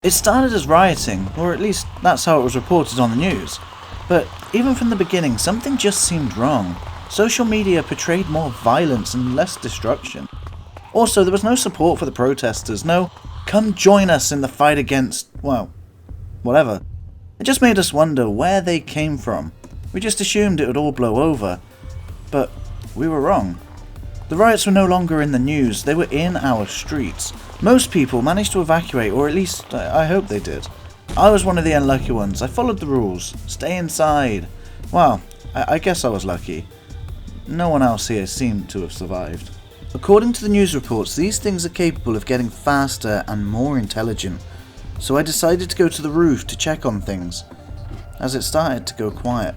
It started as rioting, or at least that's how it was reported on the news. But even from the beginning, something just seemed wrong. Social media portrayed more violence and less destruction. Also, there was no support for the protesters, no, come join us in the fight against, well, whatever. It just made us wonder where they came from. We just assumed it would all blow over. But we were wrong. The riots were no longer in the news, they were in our streets. Most people managed to evacuate, or at least I hope they did. I was one of the unlucky ones. I followed the rules. Stay inside. Well, I guess I was lucky. No one else here seemed to have survived. According to the news reports, these things are capable of getting faster and more intelligent. So I decided to go to the roof to check on things, as it started to go quiet.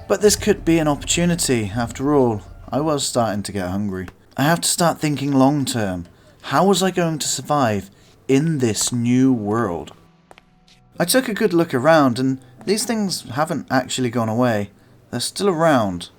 But this could be an opportunity. After all, I was starting to get hungry. I have to start thinking long term. How was I going to survive in this new world? I took a good look around, and these things haven't actually gone away. They're still around,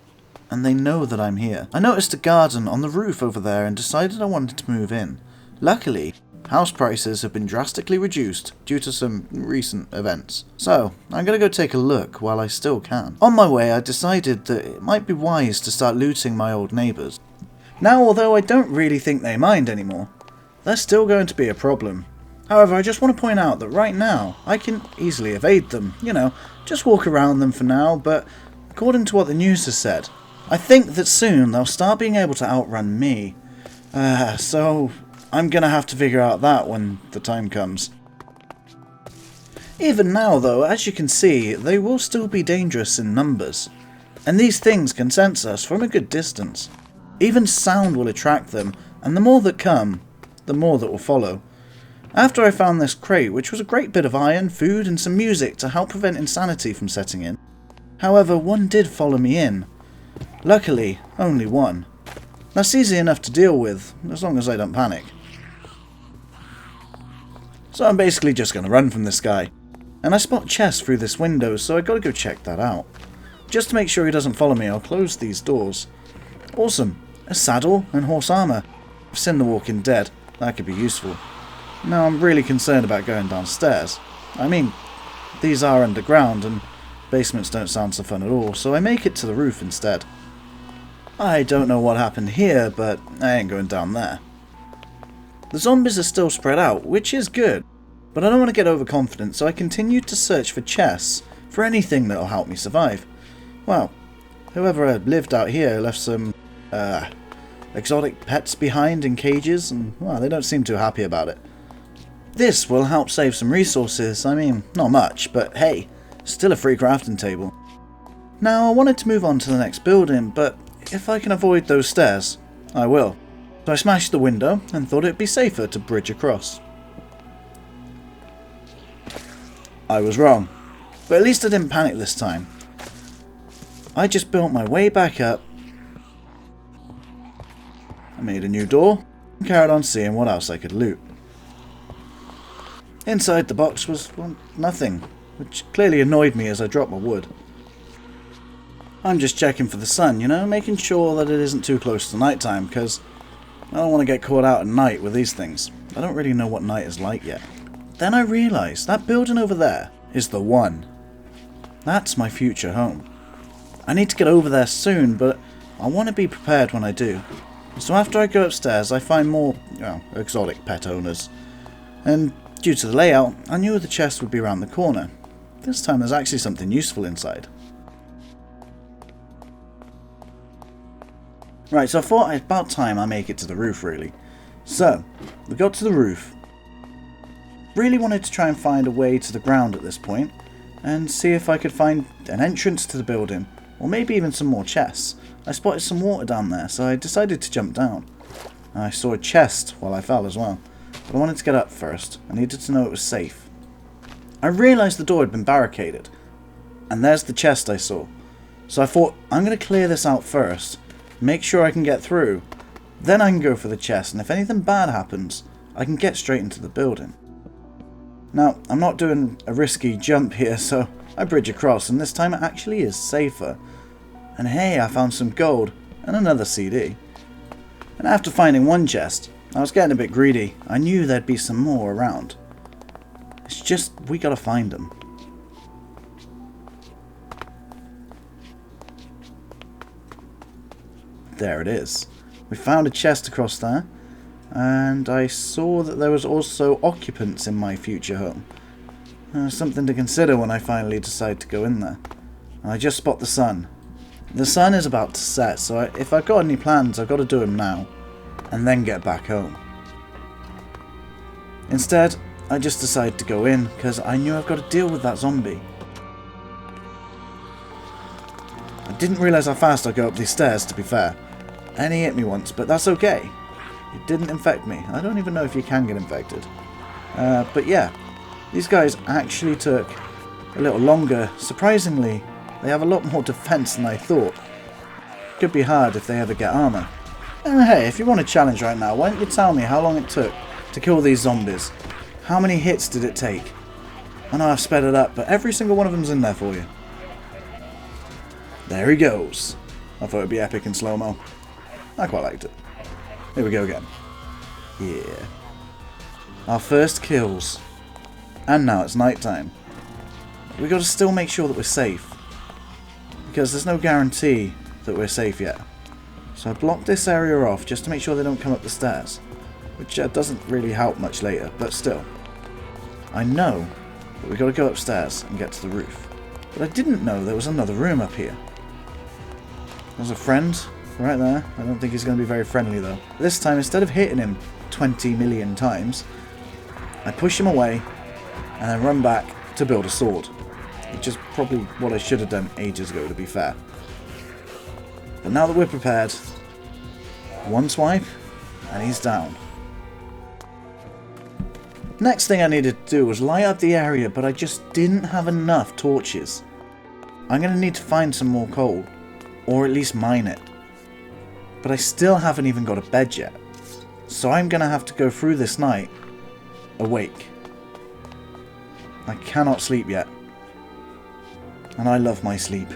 and they know that I'm here. I noticed a garden on the roof over there and decided I wanted to move in. Luckily, house prices have been drastically reduced due to some recent events. So, I'm going to go take a look while I still can. On my way, I decided that it might be wise to start looting my old neighbours. Now, although I don't really think they mind anymore, they're still going to be a problem. However, I just want to point out that right now, I can easily evade them. You know, just walk around them for now, but according to what the news has said, I think that soon they'll start being able to outrun me. So I'm gonna have to figure out that when the time comes. Even now though, as you can see, they will still be dangerous in numbers. And these things can sense us from a good distance. Even sound will attract them, and the more that come, the more that will follow. After I found this crate, which was a great bit of iron, food and some music to help prevent insanity from setting in. However, one did follow me in. Luckily, only one. That's easy enough to deal with, as long as I don't panic. So I'm basically just going to run from this guy. And I spot chests through this window, so I gotta go check that out. Just to make sure he doesn't follow me, I'll close these doors. Awesome. A saddle and horse armour. I've seen The Walking Dead. That could be useful. Now I'm really concerned about going downstairs. I mean, these are underground and basements don't sound so fun at all, so I make it to the roof instead. I don't know what happened here, but I ain't going down there. The zombies are still spread out, which is good, but I don't want to get overconfident, so I continue to search for chests for anything that'll help me survive. Well, whoever lived out here left some, exotic pets behind in cages, and, well, they don't seem too happy about it. This will help save some resources. I mean, not much, but hey, still a free crafting table. Now, I wanted to move on to the next building, but if I can avoid those stairs, I will. So I smashed the window and thought it'd be safer to bridge across. I was wrong, but at least I didn't panic this time. I just built my way back up. I made a new door and carried on seeing what else I could loot. Inside the box was, well, nothing, which clearly annoyed me as I dropped my wood. I'm just checking for the sun, you know, making sure that it isn't too close to night time, because I don't want to get caught out at night with these things. I don't really know what night is like yet. Then I realised that building over there is the one. That's my future home. I need to get over there soon, but I want to be prepared when I do. So after I go upstairs, I find more, exotic pet owners. And due to the layout, I knew the chest would be around the corner. This time there's actually something useful inside. Right, so I thought it's about time I make it to the roof, really. So, we got to the roof. Really wanted to try and find a way to the ground at this point, and see if I could find an entrance to the building, or maybe even some more chests. I spotted some water down there, so I decided to jump down. I saw a chest while I fell as well, but I wanted to get up first. I needed to know it was safe. I realised the door had been barricaded, and there's the chest I saw. So I thought, I'm going to clear this out first, make sure I can get through, then I can go for the chest, and if anything bad happens, I can get straight into the building. Now, I'm not doing a risky jump here, so I bridge across, and this time it actually is safer. And hey, I found some gold, and another CD. And after finding one chest, I was getting a bit greedy. I knew there'd be some more around. It's just, we gotta find them. There it is. We found a chest across there. And I saw that there was also occupants in my future home. Something to consider when I finally decide to go in there. And I just spot the sun. The sun is about to set, so if I've got any plans, I've got to do them now. And then get back home. Instead, I just decided to go in, because I knew I've got to deal with that zombie. I didn't realise how fast I'd go up these stairs, to be fair. And he hit me once, but that's okay. It didn't infect me. I don't even know if you can get infected. But yeah, these guys actually took a little longer. Surprisingly, they have a lot more defense than I thought. Could be hard if they ever get armor. And hey, if you want a challenge right now, why don't you tell me how long it took to kill these zombies? How many hits did it take? I know I've sped it up, but every single one of them's in there for you. There he goes. I thought it'd be epic in slow-mo. I quite liked it. Here we go again. Yeah. Our first kills. And now it's night time. We got to still make sure that we're safe. Because there's no guarantee that we're safe yet. So I blocked this area off just to make sure they don't come up the stairs. Which doesn't really help much later, but still. I know that we got to go upstairs and get to the roof. But I didn't know there was another room up here. There's a friend right there. I don't think he's going to be very friendly though. This time, instead of hitting him 20 million times, I push him away and then run back to build a sword. Which is probably what I should have done ages ago, to be fair. But now that we're prepared, one swipe and he's down. Next thing I needed to do was light up the area, but I just didn't have enough torches. I'm going to need to find some more coal, or at least mine it. But I still haven't even got a bed yet. So I'm going to have to go through this night awake. I cannot sleep yet. And I love my sleep.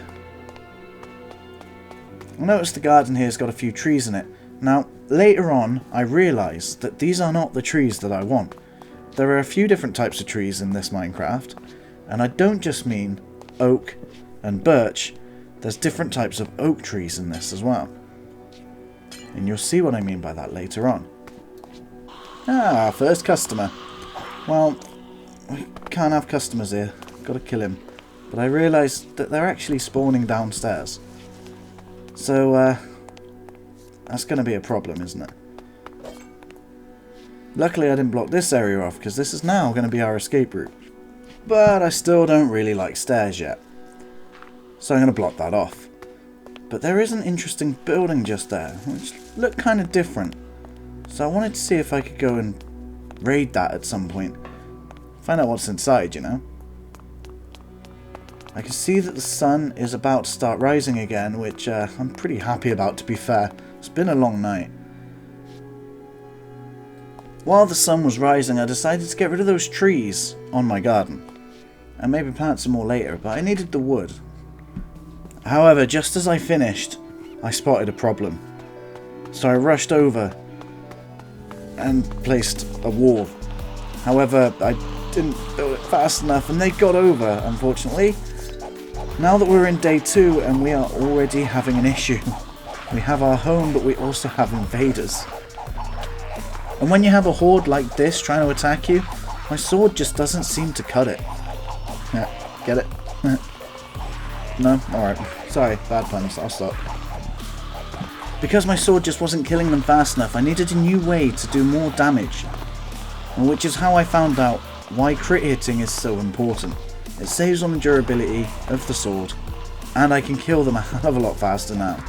I noticed the garden here has got a few trees in it. Now, later on, I realised that these are not the trees that I want. There are a few different types of trees in this Minecraft. And I don't just mean oak and birch. There's different types of oak trees in this as well. And you'll see what I mean by that later on. Ah, first customer. Well, we can't have customers here. Gotta kill him. But I realised that they're actually spawning downstairs. So, that's going to be a problem, isn't it? Luckily I didn't block this area off, because this is now going to be our escape route. But I still don't really like stairs yet. So I'm going to block that off. But there is an interesting building just there, which looked kind of different. So I wanted to see if I could go and raid that at some point. Find out what's inside, you know. I can see that the sun is about to start rising again, which I'm pretty happy about, to be fair. It's been a long night. While the sun was rising, I decided to get rid of those trees on my garden. And maybe plant some more later, but I needed the wood. However, just as I finished, I spotted a problem. So I rushed over and placed a wall. However, I didn't build it fast enough and they got over, unfortunately. Now that we're in day 2 and we are already having an issue. We have our home, but we also have invaders. And when you have a horde like this trying to attack you, my sword just doesn't seem to cut it. Yeah, get it? No? Alright. Sorry, bad puns. I'll stop. Because my sword just wasn't killing them fast enough, I needed a new way to do more damage. Which is how I found out why crit hitting is so important. It saves on the durability of the sword, and I can kill them a hell of a lot faster now.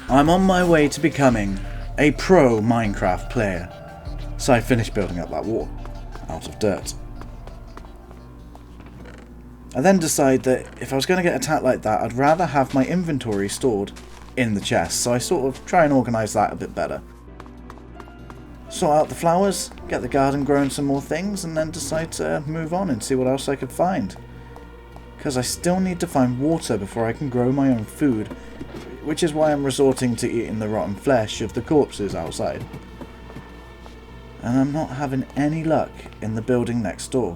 I'm on my way to becoming a pro Minecraft player, so I finished building up that wall, out of dirt. I then decided that if I was going to get attacked like that, I'd rather have my inventory stored in the chest, so I sort of try and organise that a bit better. Sort out the flowers, get the garden growing some more things, and then decide to move on and see what else I could find. Because I still need to find water before I can grow my own food, which is why I'm resorting to eating the rotten flesh of the corpses outside. And I'm not having any luck in the building next door,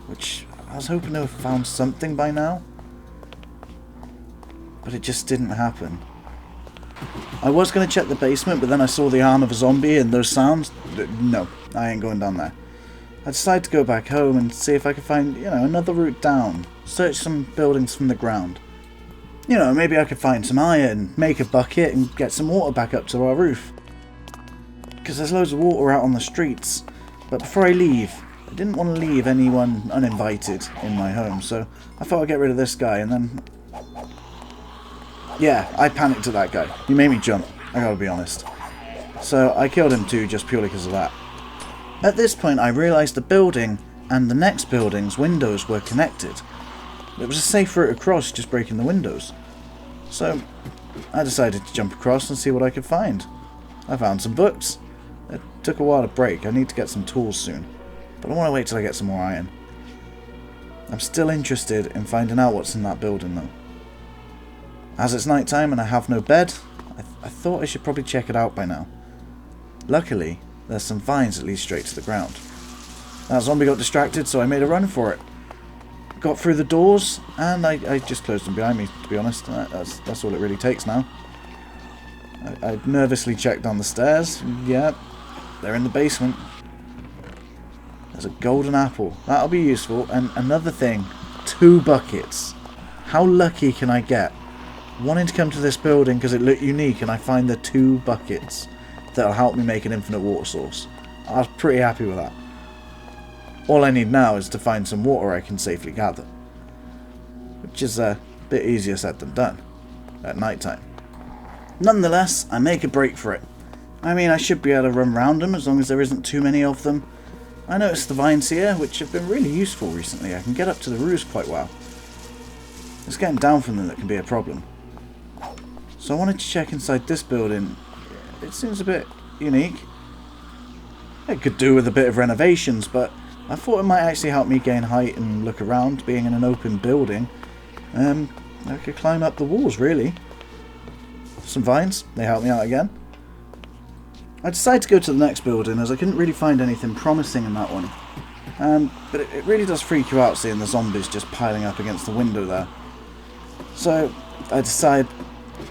which I was hoping to have found something by now. But it just didn't happen. I was going to check the basement, but then I saw the arm of a zombie and those sounds. No, I ain't going down there. I decided to go back home and see if I could find, another route down. Search some buildings from the ground. Maybe I could find some iron, make a bucket and get some water back up to our roof. Because there's loads of water out on the streets. But before I leave, I didn't want to leave anyone uninvited in my home, so I thought I'd get rid of this guy and then... Yeah, I panicked at that guy. He made me jump, I gotta be honest. So I killed him too, just purely because of that. At this point I realised the building and the next building's windows were connected. It was a safe route across, just breaking the windows. So I decided to jump across and see what I could find. I found some books. It took a while to break. I need to get some tools soon. But I want to wait till I get some more iron. I'm still interested in finding out what's in that building though. As it's night time and I have no bed, I thought I should probably check it out by now. Luckily, there's some vines that lead straight to the ground. That zombie got distracted, so I made a run for it. Got through the doors, and I just closed them behind me, to be honest. That's all it really takes now. I nervously checked down the stairs. Yeah, they're in the basement. There's a golden apple. That'll be useful. And another thing, 2 buckets. How lucky can I get? Wanting to come to this building because it looked unique and I find the 2 buckets that'll help me make an infinite water source. I was pretty happy with that. All I need now is to find some water I can safely gather. Which is a bit easier said than done at night time. Nonetheless, I make a break for it. I mean, I should be able to run round them as long as there isn't too many of them. I noticed the vines here, which have been really useful recently. I can get up to the roofs quite well. It's getting down from them that can be a problem. So I wanted to check inside this building. It seems a bit unique. It could do with a bit of renovations, but I thought it might actually help me gain height and look around, being in an open building. I could climb up the walls, really. Some vines, they helped me out again. I decided to go to the next building as I couldn't really find anything promising in that one. But it really does freak you out seeing the zombies just piling up against the window there. So I decided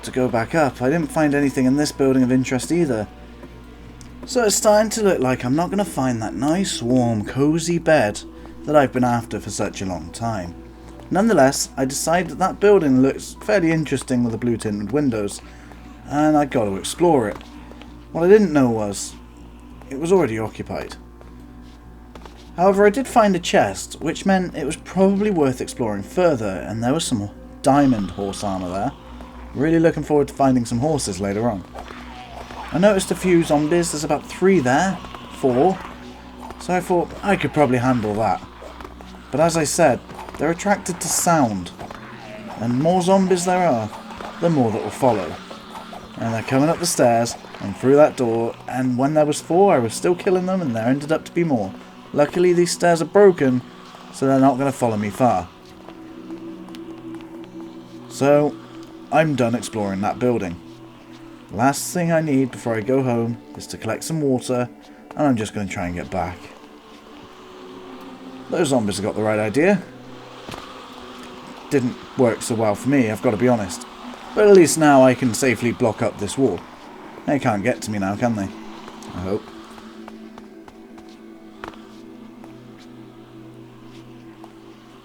to go back up. I didn't find anything in this building of interest either. So it's starting to look like I'm not going to find that nice, warm, cosy bed that I've been after for such a long time. Nonetheless, I decided that building looks fairly interesting with the blue tinted windows, and I got to explore it. What I didn't know was, it was already occupied. However, I did find a chest, which meant it was probably worth exploring further, and there was some diamond horse armour there. Really looking forward to finding some horses later on. I noticed a few zombies, there's about 3 there, 4, so I thought I could probably handle that. But as I said, they're attracted to sound, and the more zombies there are, the more that will follow. And they're coming up the stairs and through that door, and when there was 4 I was still killing them and there ended up to be more. Luckily these stairs are broken, so they're not going to follow me far. So I'm done exploring that building. Last thing I need before I go home is to collect some water, and I'm just going to try and get back. Those zombies have got the right idea. Didn't work so well for me, I've got to be honest. But at least now I can safely block up this wall. They can't get to me now, can they? I hope.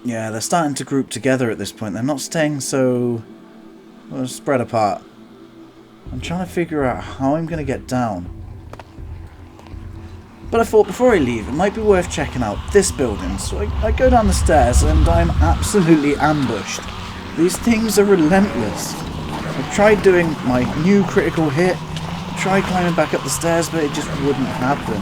Yeah, they're starting to group together at this point. They're not staying so spread apart. I'm trying to figure out how I'm going to get down. But I thought before I leave, it might be worth checking out this building. So I go down the stairs and I'm absolutely ambushed. These things are relentless. I tried doing my new critical hit, tried climbing back up the stairs, but it just wouldn't happen.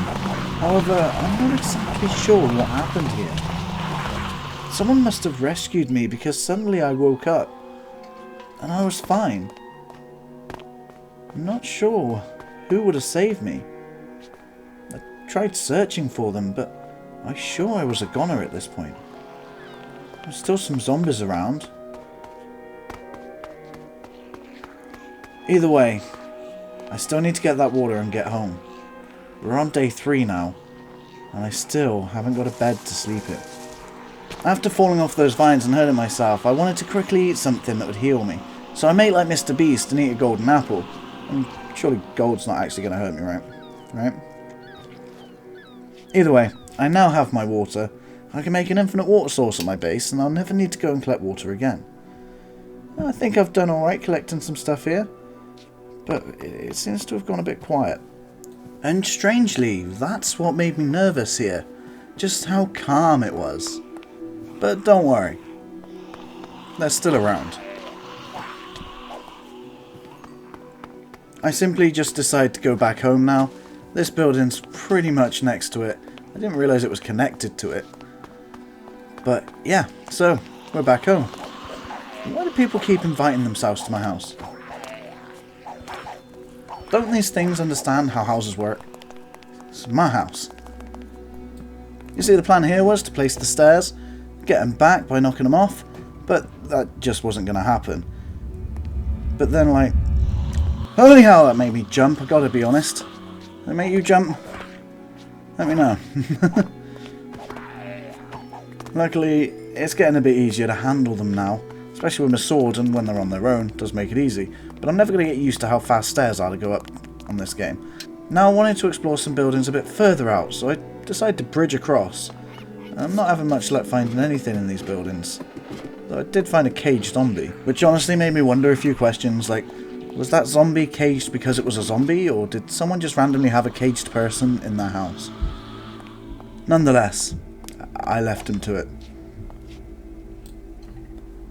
However, I'm not exactly sure what happened here. Someone must have rescued me because suddenly I woke up and I was fine. I'm not sure who would have saved me. I tried searching for them, but I'm sure I was a goner at this point. There's still some zombies around. Either way, I still need to get that water and get home. We're on day 3 now, and I still haven't got a bed to sleep in. After falling off those vines and hurting myself, I wanted to quickly eat something that would heal me. So I made like Mr. Beast and eat a golden apple. I mean, surely gold's not actually going to hurt me, right? Right? Either way, I now have my water. I can make an infinite water source at my base, and I'll never need to go and collect water again. I think I've done alright collecting some stuff here, but it seems to have gone a bit quiet. And strangely, that's what made me nervous here. Just how calm it was. But don't worry. They're still around. I simply just decide to go back home now. This building's pretty much next to it. I didn't realise it was connected to it. But yeah, so we're back home. Why do people keep inviting themselves to my house? Don't these things understand how houses work? It's my house. You see, the plan here was to place the stairs, get them back by knocking them off, but that just wasn't going to happen. But then, like, holy hell, that made me jump, I gotta be honest. Did it make you jump? Let me know. Luckily, it's getting a bit easier to handle them now, especially with my sword, and when they're on their own, it does make it easy. But I'm never going to get used to how fast stairs are to go up on this game. Now I wanted to explore some buildings a bit further out, so I decided to bridge across. I'm not having much luck finding anything in these buildings, though I did find a caged zombie, which honestly made me wonder a few questions, like, was that zombie caged because it was a zombie, or did someone just randomly have a caged person in their house? Nonetheless, I left him to it.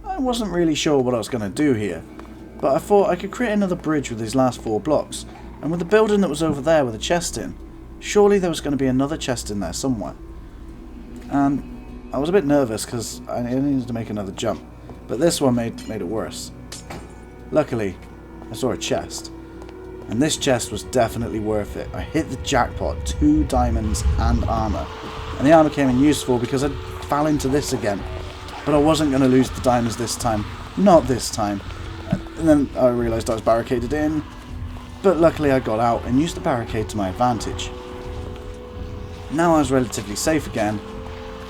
I wasn't really sure what I was going to do here, but I thought I could create another bridge with these last 4 blocks, and with the building that was over there with a chest in, surely there was going to be another chest in there somewhere. And I was a bit nervous because I needed to make another jump, but this one made it worse. Luckily, I saw a chest, and this chest was definitely worth it. I hit the jackpot, 2 diamonds and armor, and the armor came in useful because I fell into this again, but I wasn't going to lose the diamonds this time, not this time. And then I realised I was barricaded in, but luckily I got out and used the barricade to my advantage. Now I was relatively safe again.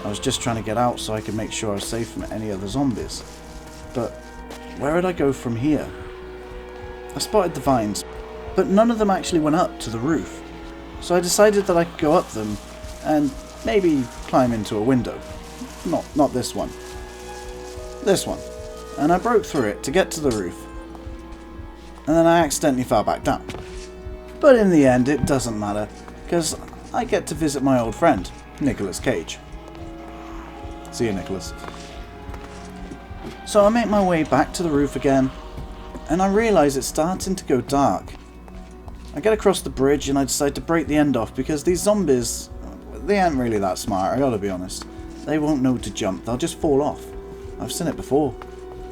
I was just trying to get out so I could make sure I was safe from any other zombies. But where would I go from here? I spotted the vines, but none of them actually went up to the roof. So I decided that I could go up them and maybe climb into a window. Not this one. This one. And I broke through it to get to the roof. And then I accidentally fell back down. But in the end it doesn't matter, because I get to visit my old friend, Nicolas Cage. See you, Nicholas. So I make my way back to the roof again, and I realise it's starting to go dark. I get across the bridge and I decide to break the end off because these zombies, they aren't really that smart, I gotta be honest. They won't know to jump, they'll just fall off. I've seen it before.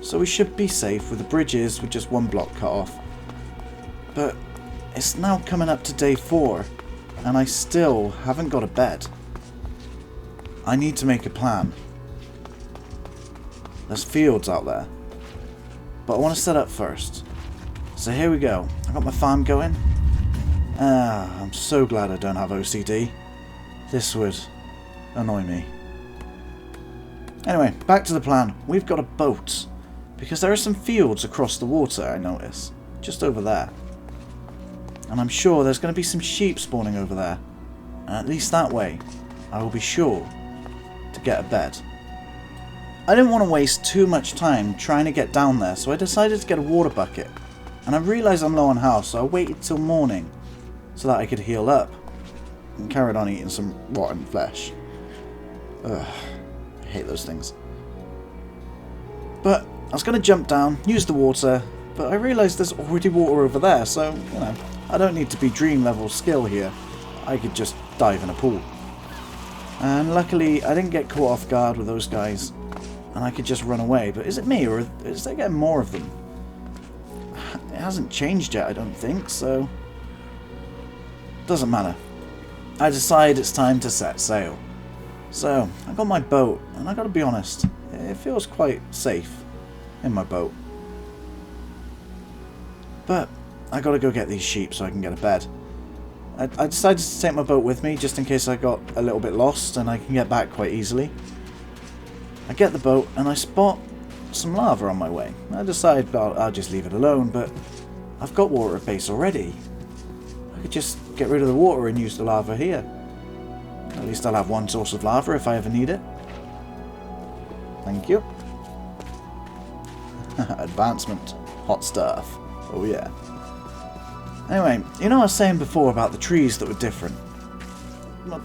So we should be safe with the bridges with just 1 block cut off. But it's now coming up to day 4, and I still haven't got a bed. I need to make a plan. There's fields out there, but I want to set up first. So here we go. I got my farm going. I'm so glad I don't have OCD. This would annoy me. Anyway, back to the plan. We've got a boat, because there are some fields across the water, I notice, just over there. And I'm sure there's going to be some sheep spawning over there. And at least that way, I will be sure to get a bed. I didn't want to waste too much time trying to get down there, so I decided to get a water bucket. And I realised I'm low on health, so I waited till morning so that I could heal up and carried on eating some rotten flesh. Ugh, I hate those things. But I was going to jump down, use the water, but I realised there's already water over there, so, you know, I don't need to be dream level skill here. I could just dive in a pool. And luckily I didn't get caught off guard with those guys, and I could just run away. But is it me, or is there getting more of them? It hasn't changed yet, I don't think, so doesn't matter. I decide it's time to set sail. So I got my boat, and I gotta be honest, it feels quite safe in my boat. But I gotta go get these sheep so I can get a bed. I decided to take my boat with me just in case I got a little bit lost and I can get back quite easily. I get the boat and I spot some lava on my way. I decide I'll just leave it alone, but I've got water at base already. I could just get rid of the water and use the lava here. At least I'll have one source of lava if I ever need it. Thank you. Advancement. Hot stuff. Oh yeah. Anyway, you know I was saying before about the trees that were different? Well,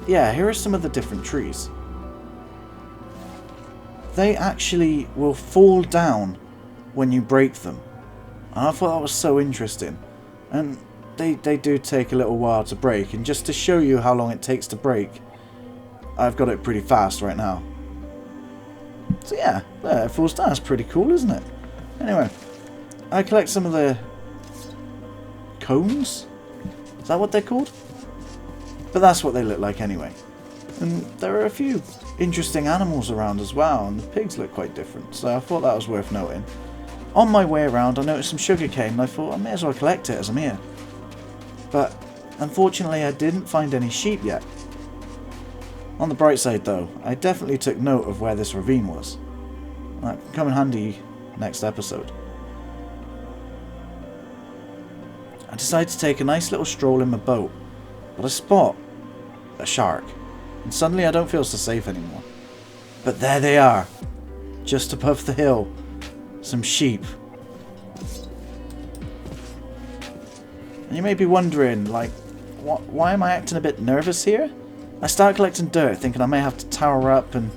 yeah, here are some of the different trees. They actually will fall down when you break them. And I thought that was so interesting. And they do take a little while to break. And just to show you how long it takes to break, I've got it pretty fast right now. So yeah, there, it falls down. It's pretty cool, isn't it? Anyway, I collect some of the cones? Is that what they're called? But that's what they look like anyway. And there are a few interesting animals around as well, and the pigs look quite different, so I thought that was worth noting. On my way around I noticed some sugarcane and I thought I may as well collect it as I'm here. But unfortunately I didn't find any sheep yet. On the bright side though, I definitely took note of where this ravine was. That can come in handy next episode. I decided to take a nice little stroll in my boat, but I spot a shark, and suddenly I don't feel so safe anymore. But there they are, just above the hill, some sheep. And you may be wondering, like, why am I acting a bit nervous here? I start collecting dirt, thinking I may have to tower up and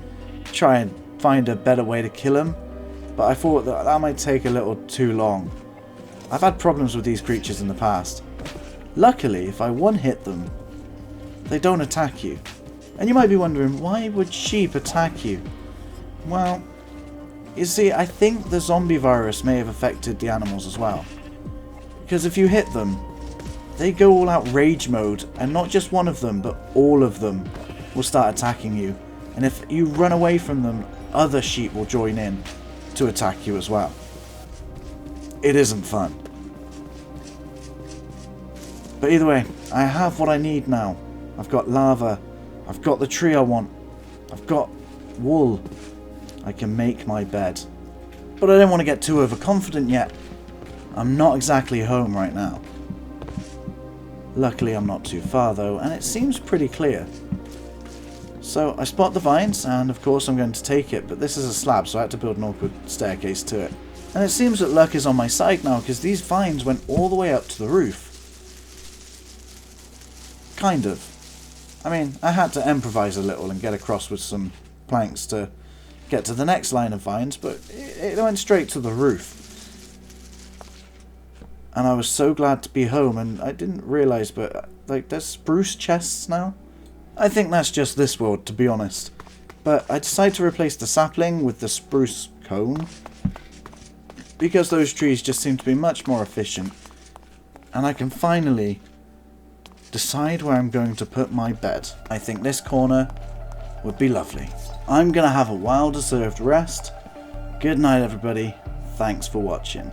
try and find a better way to kill him, but I thought that might take a little too long. I've had problems with these creatures in the past. Luckily, if I one-hit them, they don't attack you. And you might be wondering, why would sheep attack you? Well, you see, I think the zombie virus may have affected the animals as well. Because if you hit them, they go all out rage mode, and not just one of them, but all of them will start attacking you. And if you run away from them, other sheep will join in to attack you as well. It isn't fun. But either way, I have what I need now. I've got lava. I've got the tree I want. I've got wool. I can make my bed. But I don't want to get too overconfident yet. I'm not exactly home right now. Luckily I'm not too far though, and it seems pretty clear. So I spot the vines, and of course I'm going to take it, but this is a slab, so I had to build an awkward staircase to it. And it seems that luck is on my side now, because these vines went all the way up to the roof. Kind of. I mean, I had to improvise a little and get across with some planks to get to the next line of vines, but it went straight to the roof. And I was so glad to be home, and I didn't realise, but like, there's spruce chests now? I think that's just this world, to be honest. But I decided to replace the sapling with the spruce cone, because those trees just seem to be much more efficient. And I can finally decide where I'm going to put my bed. I think this corner would be lovely. I'm going to have a well-deserved rest. Good night, everybody. Thanks for watching.